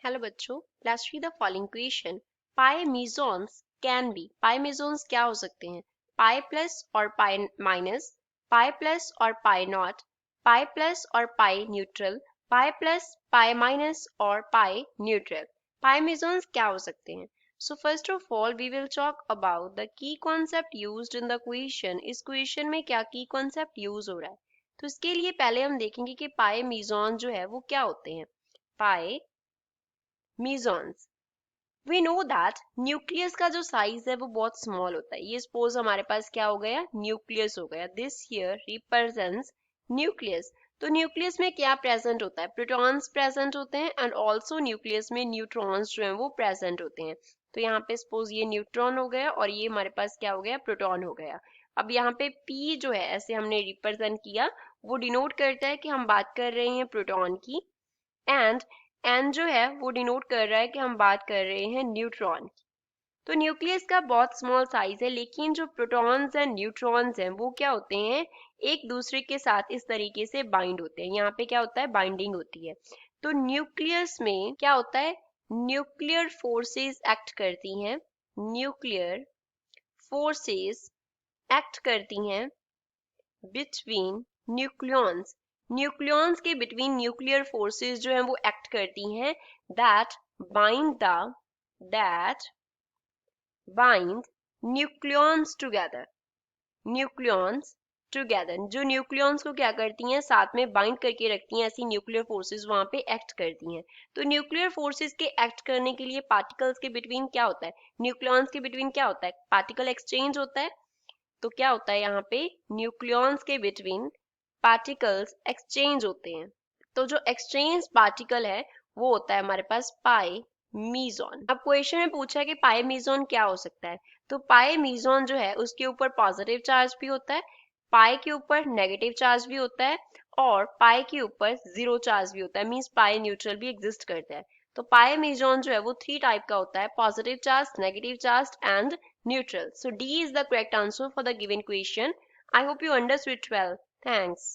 Hello बच्चों, let's read the following question. Pi mesons can be. Pi mesons क्या हो सकते हैं? पाई प्लस और पाई माइनस, पाई प्लस और पाई नॉट, पाई प्लस और pi neutral, pi plus pi minus और पाई न्यूट्रल। पाई मेसons क्या हो सकते हैं? So first of all we will talk about the key concept used in the question. इस question में क्या की कॉन्सेप्ट यूज हो रहा है, तो इसके लिए पहले हम देखेंगे कि पाई मेसons जो है वो क्या होते हैं। पाई मेसons, वी नो दैट न्यूक्लियस का जो साइज है वो बहुत स्मॉल होता है। ये सपोज हमारे पास क्या हो गया, न्यूक्लियस हो गया। This here represents nucleus. तो न्यूक्लियस में क्या प्रेजेंट होता है? प्रोटॉन्स प्रेजेंट होते हैं एंड ऑल्सो न्यूक्लियस में न्यूट्रॉन्स जो है वो प्रेजेंट होते हैं। तो यहाँ पे सपोज ये न्यूट्रॉन हो गया और ये हमारे पास क्या हो गया, प्रोटॉन हो गया। अब यहाँ पे P जो है ऐसे हमने रिप्रेजेंट किया, वो डिनोट करता है कि हम बात कर रहे हैं प्रोटॉन की, एंड एन जो है वो डिनोट कर रहा है कि हम बात कर रहे हैं न्यूट्रॉन की। तो न्यूक्लियस का बहुत स्मॉल साइज है, लेकिन जो प्रोटॉन्स एंड न्यूट्रॉन्स हैं वो क्या होते हैं, एक दूसरे के साथ इस तरीके से बाइंड होते हैं। यहाँ पे क्या होता है, बाइंडिंग होती है। तो न्यूक्लियस में क्या होता है, न्यूक्लियर फोर्सेस एक्ट करती हैं। न्यूक्लियर फोर्सेस एक्ट करती हैं बिटवीन न्यूक्लियॉन्स। न्यूक्लियॉन्स के बिटवीन न्यूक्लियर फोर्सेस जो हैं वो एक्ट करती हैं that bind the that bind nucleons together. Nucleons together, जो न्यूक्लियॉन्स को क्या करती हैं, साथ में बाइंड करके रखती हैं, ऐसी न्यूक्लियर फोर्सेस वहां पे एक्ट करती हैं। तो न्यूक्लियर फोर्सेस के एक्ट करने के लिए पार्टिकल्स के बिटवीन क्या होता है, न्यूक्लियॉन्स के बिटवीन क्या होता है, पार्टिकल एक्सचेंज होता है। तो क्या होता है, यहाँ पे न्यूक्लियॉन्स के बिटवीन पार्टिकल्स एक्सचेंज होते हैं। तो जो एक्सचेंज पार्टिकल है वो होता है हमारे पास पाई मेसन। अब क्वेश्चन में पूछा है कि पाई मेसन क्या हो सकता है, तो पाई मेसन जो है उसके ऊपर पॉजिटिव चार्ज भी होता है, पाई के ऊपर नेगेटिव चार्ज भी होता है, और पाई के ऊपर जीरो चार्ज भी होता है, मींस पाई न्यूट्रल भी एग्जिस्ट करता है। तो पाई मेसन जो है वो 3 टाइप का होता है, positive charge, negative charge and neutral. So D is the correct answer for the given question. I hope you understood well. Thanks.